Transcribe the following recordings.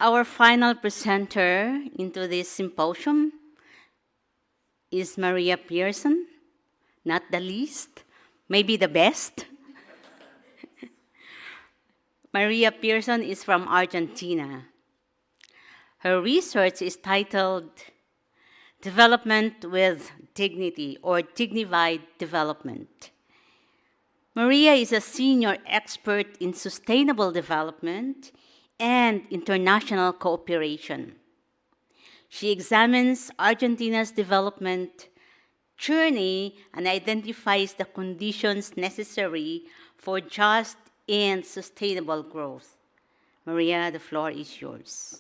Our final presenter into this symposium is Maria Pearson, not the least, maybe the best. Maria Pearson is from Argentina. Her research is titled Development with Dignity, or Dignified Development. Maria is a senior expert in sustainable development and international cooperation. She examines Argentina's development journey and identifies the conditions necessary for just and sustainable growth. Maria, the floor is yours.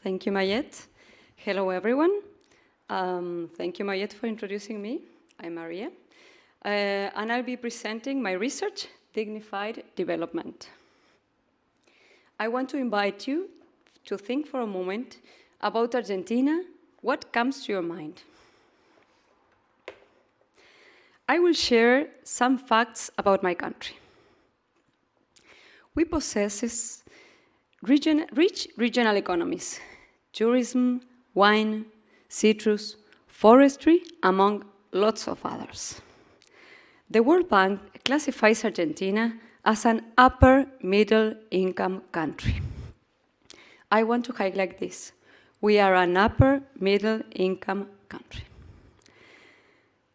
Thank you, Mayette. Hello, everyone. Thank you, Mayette, for introducing me. I'm Maria, and I'll be presenting my research, Dignified Development. I want to invite you to think for a moment about Argentina. What comes to your mind? I will share some facts about my country. We possess rich regional economies: tourism, wine, citrus, forestry, among lots of others. The World Bank classifies Argentina as an upper middle income country. I want to highlight this. We are an upper middle income country.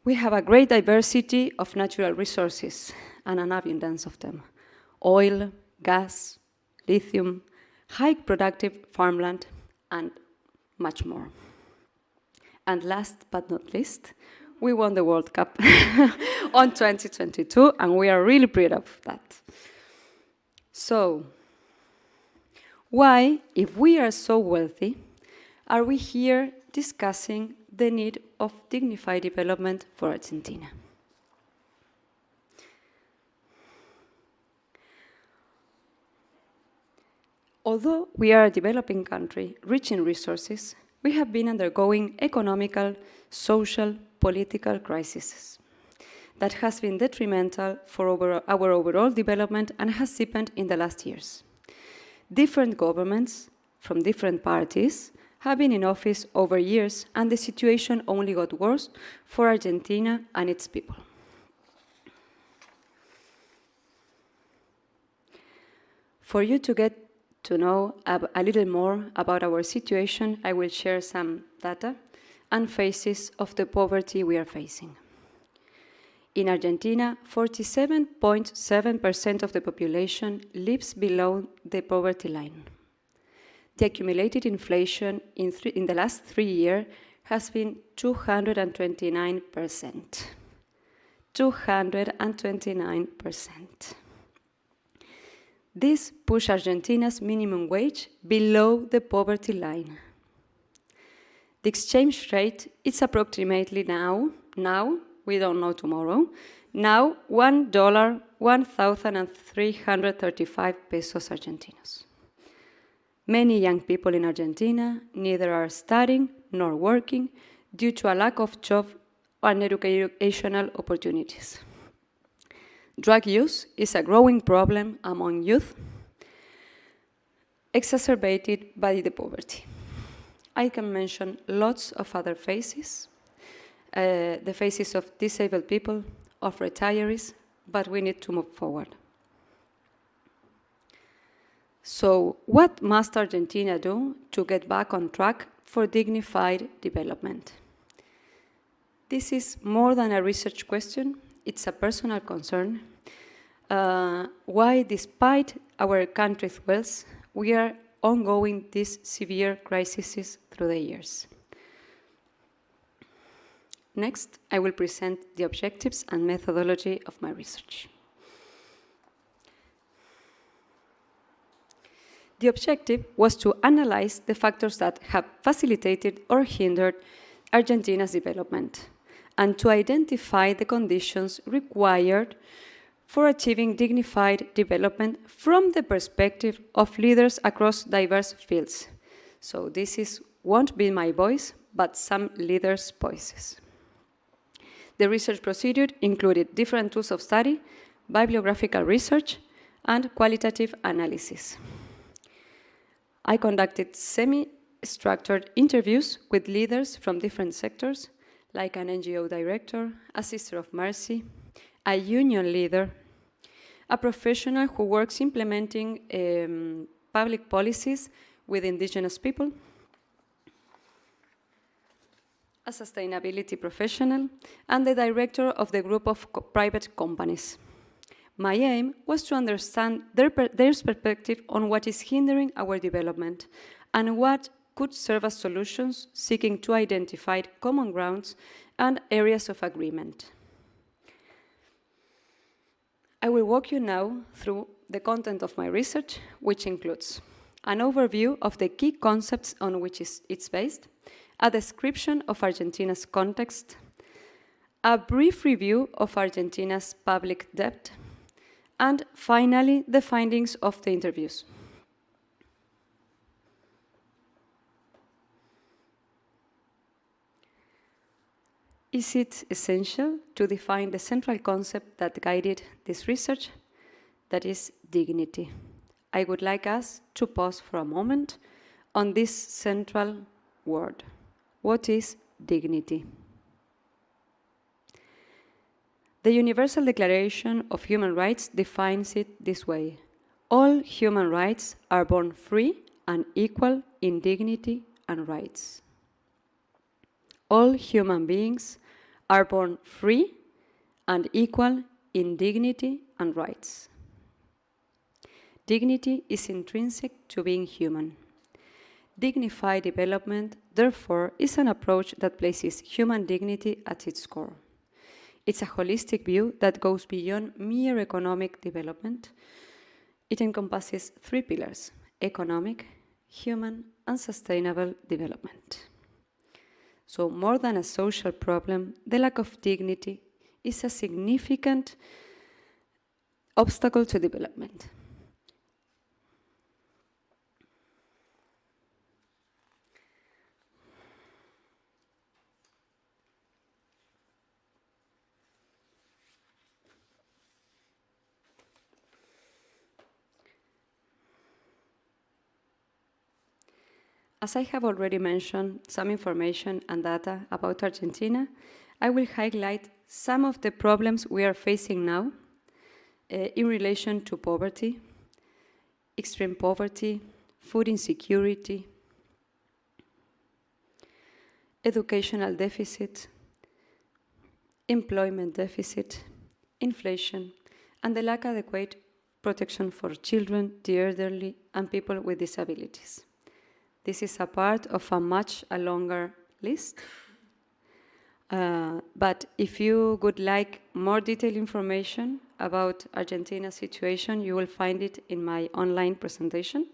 We have a great diversity of natural resources and an abundance of them: oil, gas, lithium, high productive farmland, and much more. And last but not least, we won the World Cup on 2022, and we are really proud of that. So, why, if we are so wealthy, are we here discussing the need of dignified development for Argentina? Although we are a developing country rich in resources, we have been undergoing economical, social, political crises that has been detrimental for our overall development and has deepened in the last years. Different governments from different parties have been in office over years, and the situation only got worse for Argentina and its people. For you to get to know a little more about our situation, I will share some data and faces of the poverty we are facing. In Argentina, 47.7% of the population lives below the poverty line. The accumulated inflation in the last 3 years has been 229%. 229%. This pushed Argentina's minimum wage below the poverty line. The exchange rate is approximately now, we don't know tomorrow, now $1, 1,335 pesos Argentinos. Many young people in Argentina neither are studying nor working due to a lack of job and educational opportunities. Drug use is a growing problem among youth, exacerbated by the poverty. I can mention lots of other faces, the faces of disabled people, of retirees, but we need to move forward. So, what must Argentina do to get back on track for dignified development? This is more than a research question. It's a personal concern. Why, despite our country's wealth, we are ongoing these severe crises through the years. Next, I will present the objectives and methodology of my research. The objective was to analyze the factors that have facilitated or hindered Argentina's development, and to identify the conditions required for achieving dignified development from the perspective of leaders across diverse fields. So this won't be my voice, but some leaders' voices. The research procedure included different tools of study, bibliographical research, and qualitative analysis. I conducted semi-structured interviews with leaders from different sectors, like an NGO director, a Sister of Mercy, a union leader, a professional who works implementing public policies with indigenous people, a sustainability professional, and the director of the group of private companies. My aim was to understand their perspective on what is hindering our development and what could serve as solutions, seeking to identify common grounds and areas of agreement. I will walk you now through the content of my research, which includes an overview of the key concepts on which it's based, a description of Argentina's context, a brief review of Argentina's public debt, and finally, the findings of the interviews. Is it essential to define the central concept that guided this research? That is dignity. I would like us to pause for a moment on this central word. What is dignity? The Universal Declaration of Human Rights defines it this way: all human rights are born free and equal in dignity and rights. All human beings are born free and equal in dignity and rights. Dignity is intrinsic to being human. Dignified development, therefore, is an approach that places human dignity at its core. It's a holistic view that goes beyond mere economic development. It encompasses three pillars: economic, human, and sustainable development. So, more than a social problem, the lack of dignity is a significant obstacle to development. As I have already mentioned some information and data about Argentina, I will highlight some of the problems we are facing now in relation to poverty, extreme poverty, food insecurity, educational deficit, employment deficit, inflation, and the lack of adequate protection for children, the elderly, and people with disabilities. This is a part of a much longer list. But if you would like more detailed information about Argentina's situation, you will find it in my online presentation.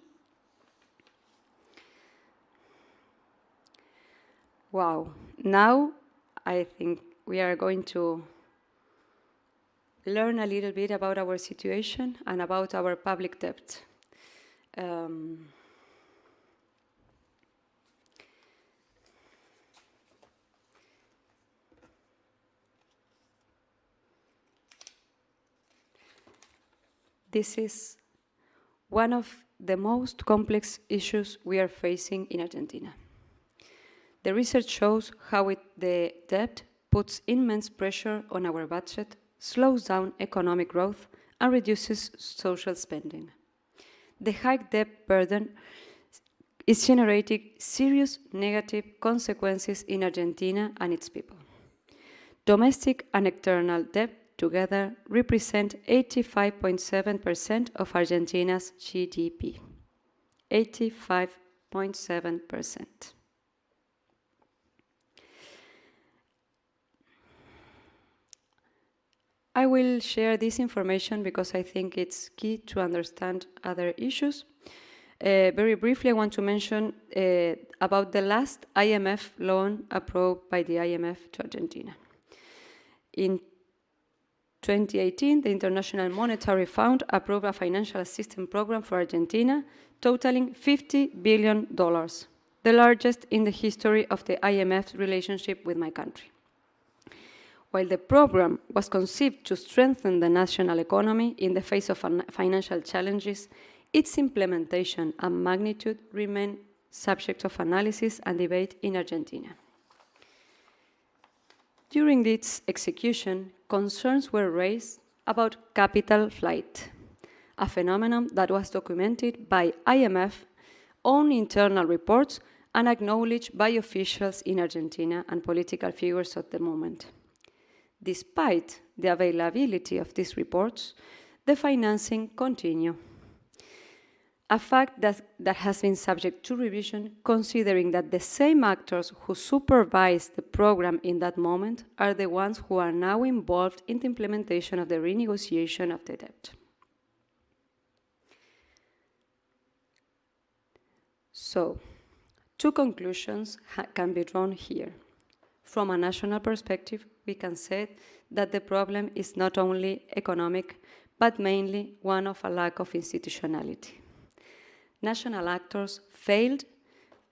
Wow, now I think we are going to learn a little bit about our situation and about our public debt. This is one of the most complex issues we are facing in Argentina. The research shows how the debt puts immense pressure on our budget, slows down economic growth, and reduces social spending. The high debt burden is generating serious negative consequences in Argentina and its people. Domestic and external debt together represent 85.7% of Argentina's GDP. 85.7%. I will share this information because I think it's key to understand other issues. Very briefly, I want to mention about the last IMF loan approved by the IMF to Argentina. In 2018, the International Monetary Fund approved a financial assistance program for Argentina totaling $50 billion, the largest in the history of the IMF's relationship with my country. While the program was conceived to strengthen the national economy in the face of financial challenges, its implementation and magnitude remain subject of analysis and debate in Argentina. During its execution, concerns were raised about capital flight, a phenomenon that was documented by IMF own internal reports and acknowledged by officials in Argentina and political figures at the moment. Despite the availability of these reports, the financing continued. A fact that has been subject to revision, considering that the same actors who supervised the program in that moment are the ones who are now involved in the implementation of the renegotiation of the debt. So, two conclusions can be drawn here. From a national perspective, we can say that the problem is not only economic, but mainly one of a lack of institutionality. National actors failed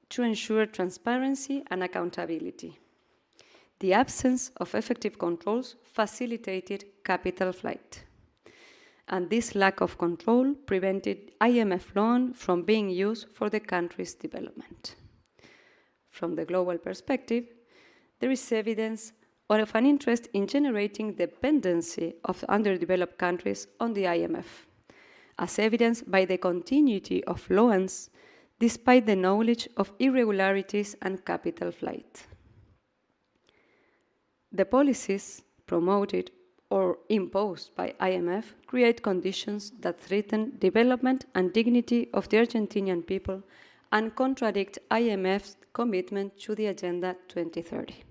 to ensure transparency and accountability. The absence of effective controls facilitated capital flight. And this lack of control prevented IMF loan from being used for the country's development. From the global perspective, there is evidence of an interest in generating dependency of underdeveloped countries on the IMF, as evidenced by the continuity of loans despite the knowledge of irregularities and capital flight. The policies promoted or imposed by IMF create conditions that threaten development and dignity of the Argentinian people and contradict IMF's commitment to the Agenda 2030.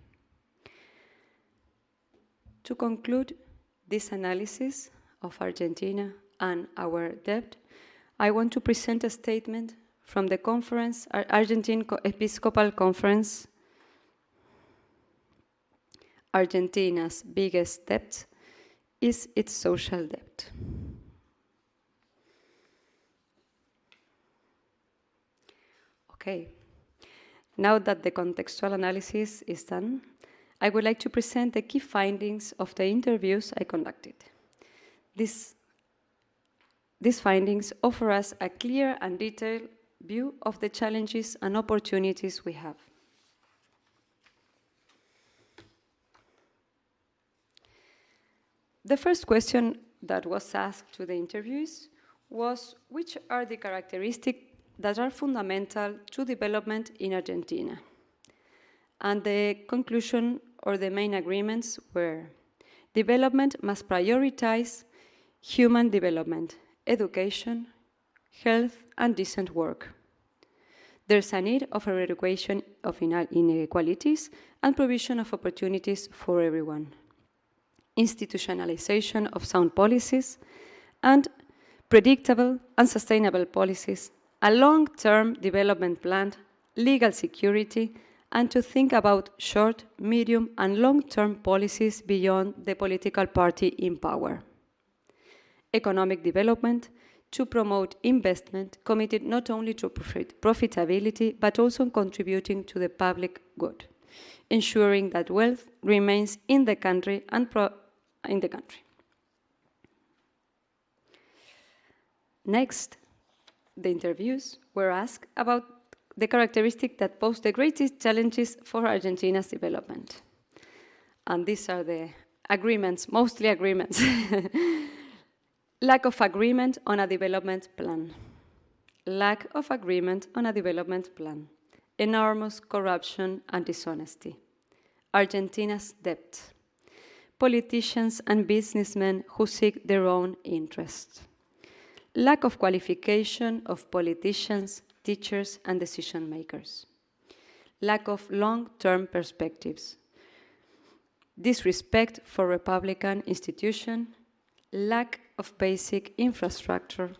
To conclude this analysis of Argentina and our debt, I want to present a statement from the conference, Argentine Episcopal Conference. Argentina's biggest debt is its social debt. Okay, now that the contextual analysis is done, I would like to present the key findings of the interviews I conducted. These findings offer us a clear and detailed view of the challenges and opportunities we have. The first question that was asked to the interviewees was, which are the characteristics that are fundamental to development in Argentina? And the conclusion or the main agreements were, development must prioritize human development, education, health, and decent work. There's a need of eradication of inequalities and provision of opportunities for everyone. Institutionalization of sound policies and predictable and sustainable policies, a long-term development plan, legal security, and to think about short, medium, and long-term policies beyond the political party in power. Economic development to promote investment committed not only to profitability, but also contributing to the public good, ensuring that wealth remains in the country and in the country. Next, the interviews were asked about the characteristics that pose the greatest challenges for Argentina's development. And these are the agreements, mostly agreements. Lack of agreement on a development plan. Lack of agreement on a development plan. Enormous corruption and dishonesty. Argentina's debt. Politicians and businessmen who seek their own interests. Lack of qualification of politicians, teachers, and decision makers. Lack of long-term perspectives. Disrespect for Republican institutions. Lack of basic infrastructure.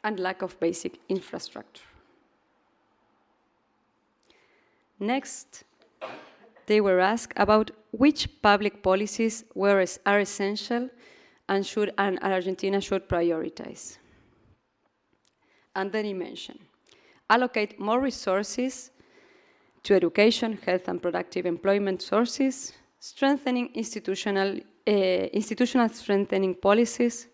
And lack of basic infrastructure. Next, they were asked about which public policies are essential and Argentina should prioritize. And then he mentioned, allocate more resources to education, health, and productive employment sources, strengthening institutional strengthening policies,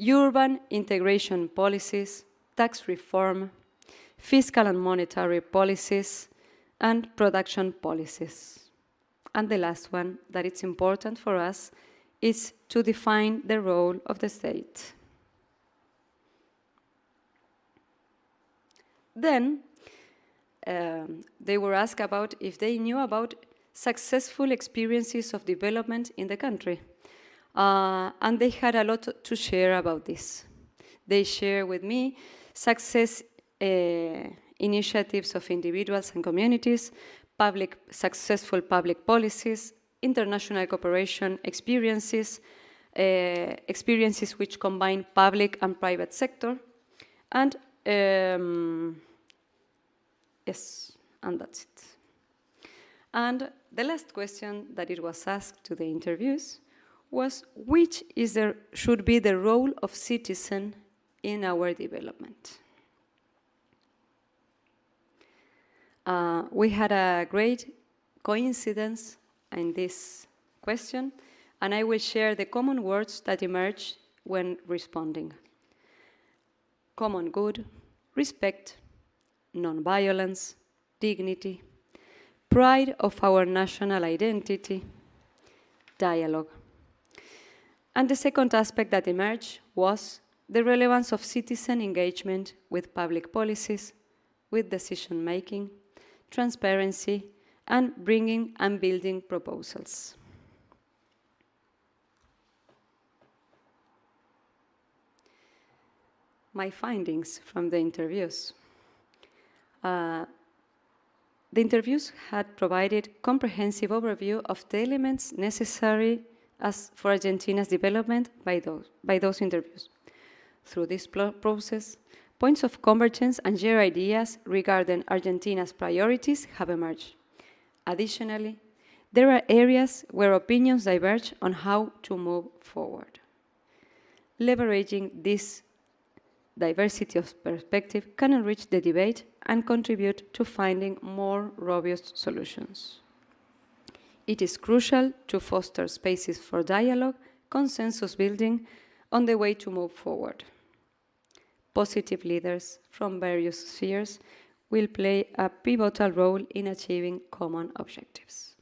urban integration policies, tax reform, fiscal and monetary policies, and production policies. And the last one, that it's important for us, is to define the role of the state. Then, they were asked about if they knew about successful experiences of development in the country. And they had a lot to share about this. They share with me success initiatives of individuals and communities, successful public policies, international cooperation experiences, experiences which combine public and private sector, and yes, and that's it. And the last question that it was asked to the interviews was, which should be the role of citizen in our development? We had a great coincidence in this question, and I will share the common words that emerged when responding. Common good, respect, non-violence, dignity, pride of our national identity, dialogue. And the second aspect that emerged was the relevance of citizen engagement with public policies, with decision-making, transparency, and bringing and building proposals. My findings from the interviews. The interviews had provided comprehensive overview of the elements necessary for Argentina's development by those interviews. Through this process, points of convergence and shared ideas regarding Argentina's priorities have emerged. Additionally, there are areas where opinions diverge on how to move forward. Leveraging this diversity of perspective can enrich the debate and contribute to finding more robust solutions. It is crucial to foster spaces for dialogue, consensus building on the way to move forward. Positive leaders from various spheres will play a pivotal role in achieving common objectives.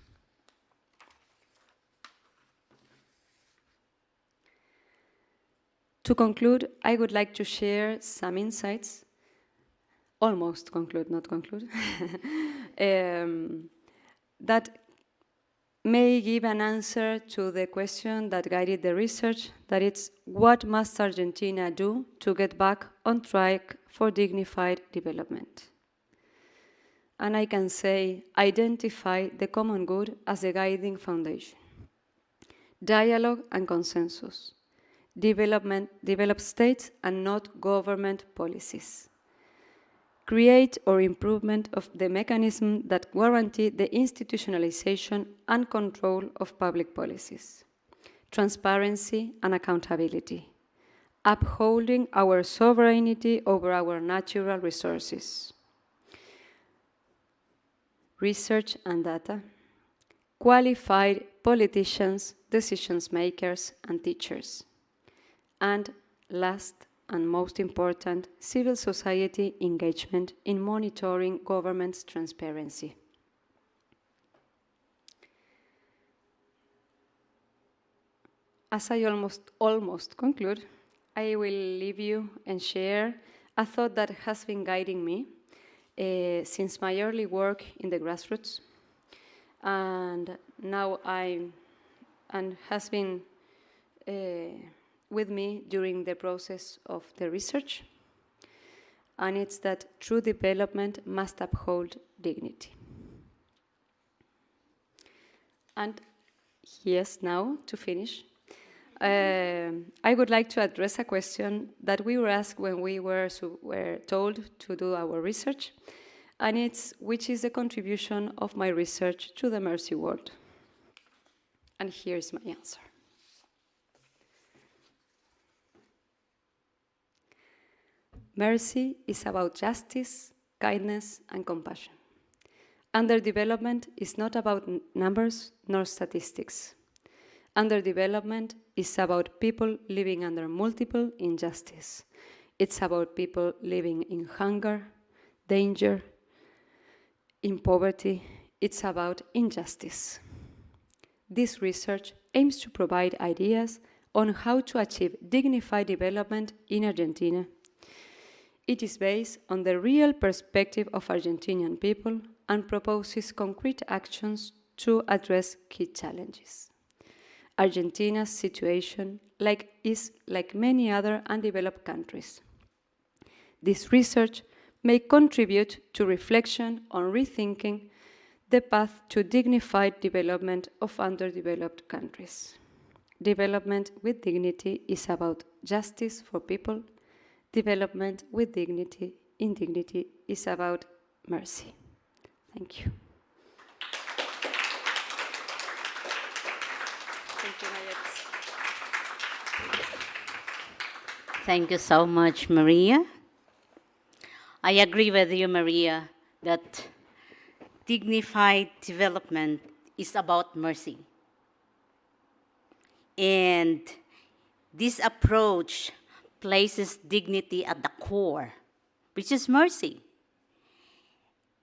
To conclude, I would like to share some insights, almost conclude, not conclude, that may give an answer to the question that guided the research, that it's what must Argentina do to get back on track for dignified development? And I can say, identify the common good as a guiding foundation. Dialogue and consensus. Develop states and not government policies. Create or improvement of the mechanism that guarantee the institutionalization and control of public policies. Transparency and accountability. Upholding our sovereignty over our natural resources. Research and data. Qualified politicians, decision makers, and teachers. And last and most important, civil society engagement in monitoring government's transparency. As I almost conclude, I will leave you and share a thought that has been guiding me since my early work in the grassroots, and now has been with me during the process of the research, and it's that true development must uphold dignity. And yes, now to finish, I would like to address a question that we were asked when we were told to do our research, and it's which is the contribution of my research to the mercy world. And here's my answer. Mercy is about justice, kindness, and compassion. Underdevelopment is not about numbers nor statistics. Underdevelopment is about people living under multiple injustice. It's about people living in hunger, danger, in poverty. It's about injustice. This research aims to provide ideas on how to achieve dignified development in Argentina. It is based on the real perspective of Argentinian people and proposes concrete actions to address key challenges. Argentina's situation is like many other undeveloped countries. This research may contribute to reflection on rethinking the path to dignified development of underdeveloped countries. Development with dignity is about justice for people. Development with dignity in dignity is about mercy. Thank you. Thank you, Mayet. Thank you so much, Maria. I agree with you, Maria, that dignified development is about mercy. And this approach places dignity at the core, which is mercy,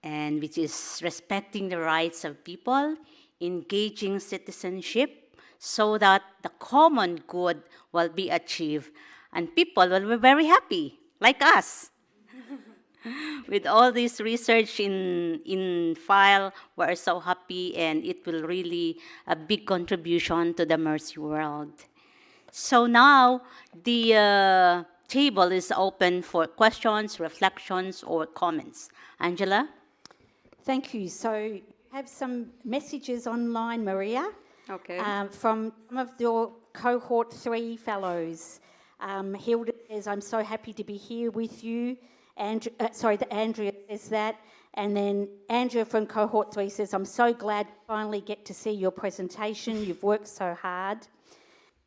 and which is respecting the rights of people, engaging citizenship so that the common good will be achieved and people will be very happy, like us. With all this research in file, we're so happy, and it will really a big contribution to the mercy world. So now the table is open for questions, reflections, or comments. Angela? Thank you. So you have some messages online, Maria, Okay. from some of your Cohort 3 fellows. Hilda says, I'm so happy to be here with you. Andrea says that. And then Andrea from Cohort 3 says, I'm so glad to finally get to see your presentation. You've worked so hard.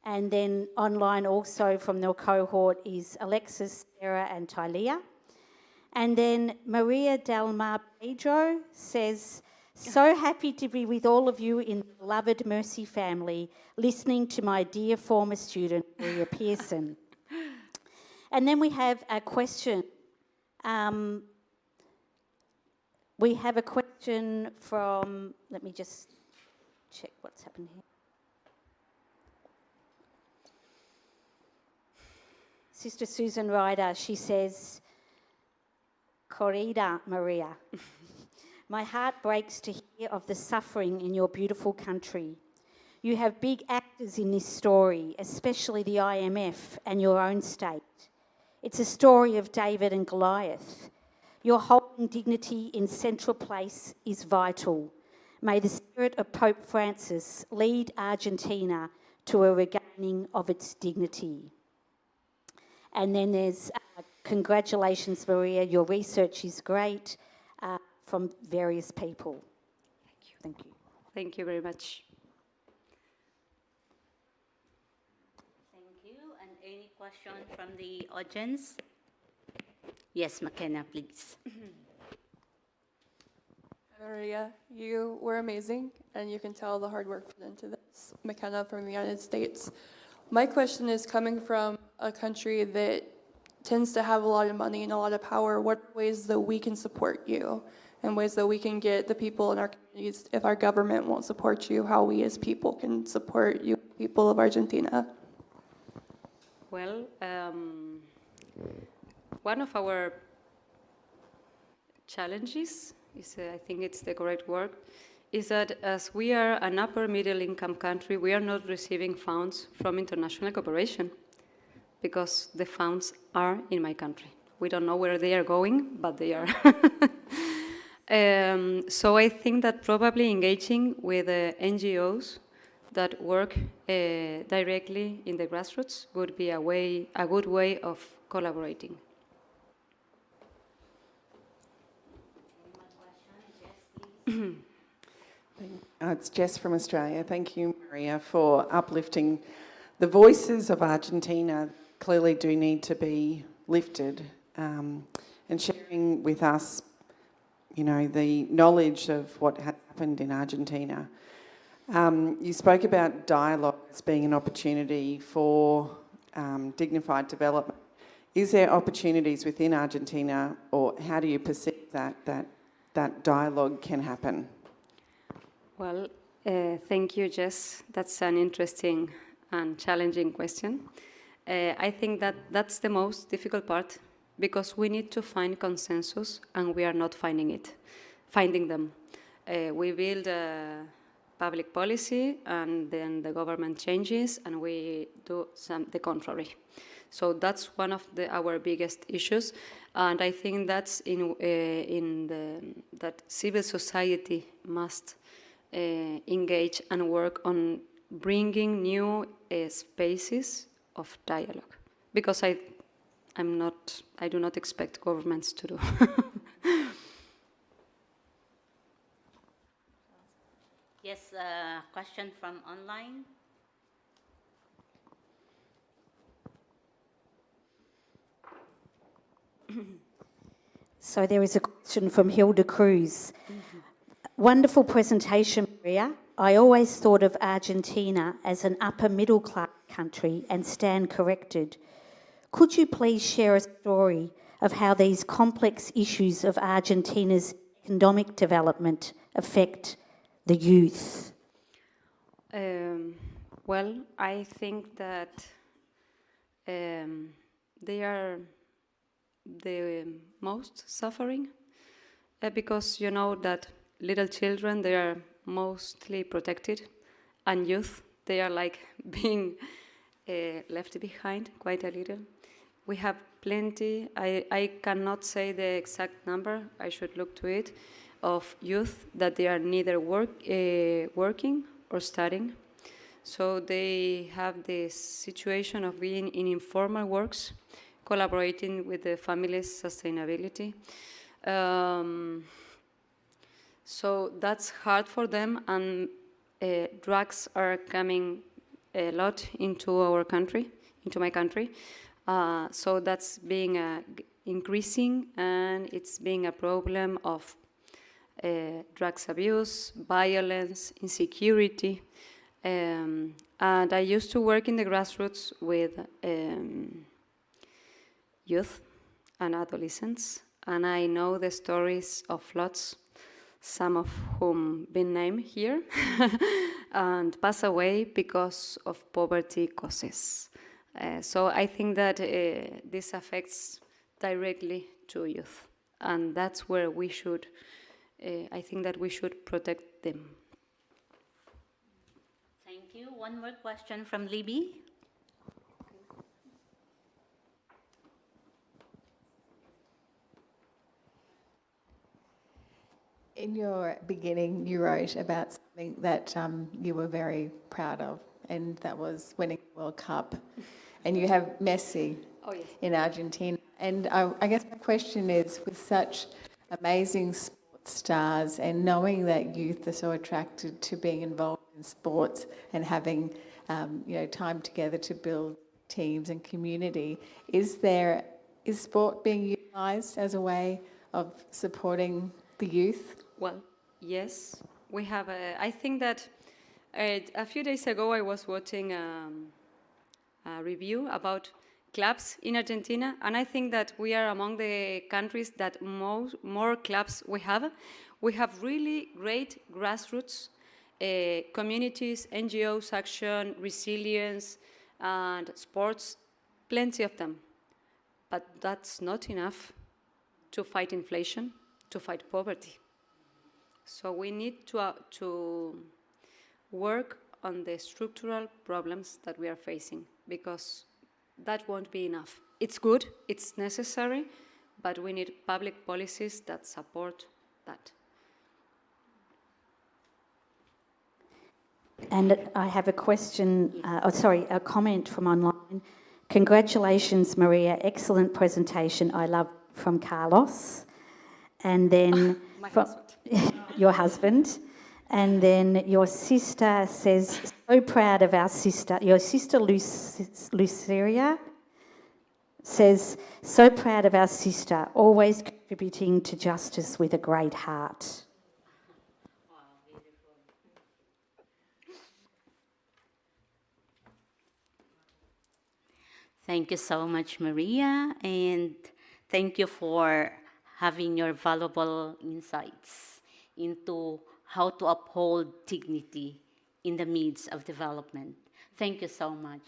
And then online also from your cohort is Alexis, Sarah and Tylea. And then Maria Del Mar Pedro says, so happy to be with all of you in the beloved Mercy family, listening to my dear former student, Maria Pearson. And then we have a question. We have a question from, let me just check what's happened here. Sister Susan Ryder, she says, Corrida Maria, my heart breaks to hear of the suffering in your beautiful country. You have big actors in this story, especially the IMF and your own state. It's a story of David and Goliath. Your holding dignity in central place is vital. May the spirit of Pope Francis lead Argentina to a regaining of its dignity. And then there's congratulations, Maria, your research is great, from various people. Thank you. Thank you very much. Thank you. And any question from the audience? Yes, McKenna, please. Maria, you were amazing, and you can tell the hard work put into this. McKenna from the United States. My question is, coming from a country that tends to have a lot of money and a lot of power, what are ways that we can support you, and ways that we can get the people in our communities, if our government won't support you, how we as people can support you, people of Argentina? Well, one of our challenges is, I think it's the correct word, is that as we are an upper middle income country, we are not receiving funds from international cooperation because the funds are in my country. We don't know where they are going, but they are. So I think that probably engaging with NGOs that work directly in the grassroots would be a good way of collaborating. It's Jess from Australia. Thank you, Maria, for uplifting. The voices of Argentina clearly do need to be lifted, and sharing with us the knowledge of what had happened in Argentina. You spoke about dialogue as being an opportunity for dignified development. Is there opportunities within Argentina, or how do you perceive that dialogue can happen? Well, thank you, Jess. That's an interesting and challenging question. I think that that's the most difficult part, because we need to find consensus and we are not finding them. We build a public policy and then the government changes and we do the contrary. So that's one of our biggest issues, and I think that's that civil society must engage and work on bringing new spaces of dialogue, because I do not expect governments to do. Yes, question from online. So there is a question from Hilda Cruz. Wonderful presentation, Maria. I always thought of Argentina as an upper middle class country and stand corrected. Could you please share a story of how these complex issues of Argentina's economic development affect the youth? Well, I think that they are the most suffering, because you know that little children, they are mostly protected, and youth, they are like being left behind quite a little. We have plenty, I cannot say the exact number, I should look to it, of youth that they are neither working or studying. So they have this situation of being in informal works, collaborating with the family's sustainability. So that's hard for them, and drugs are coming a lot into our country, into my country. So that's being increasing, and it's being a problem of drugs abuse, violence, insecurity. And I used to work in the grassroots with youth and adolescents, and I know the stories of lots, some of whom been named here, and pass away because of poverty causes. So I think that this affects directly to youth, and that's where we should, I think that we should protect them. Thank you. One more question from Libby. In your beginning, you wrote about something that you were very proud of, and that was winning the World Cup. And you have Messi in Argentina. And I guess my question is, with such amazing sports stars and knowing that youth are so attracted to being involved in sports and having time together to build teams and community, is sport being utilised as a way of supporting the youth? Well, yes, we have. I think that a few days ago I was watching a review about clubs in Argentina, and I think that we are among the countries that more clubs we have. We have really great grassroots communities, NGOs, action, resilience, and sports, plenty of them. But that's not enough to fight inflation, to fight poverty. So we need to work on the structural problems that we are facing, because that won't be enough. It's good, it's necessary, but we need public policies that support that. And I have a question, a comment from online. Congratulations, Maria. Excellent presentation. I love from Carlos. And then your husband. And then your sister says, so proud of our sister. Your sister Luceria says, so proud of our sister, always contributing to justice with a great heart. Thank you so much, Maria, and thank you for having your valuable insights into how to uphold dignity in the midst of development. Thank you so much.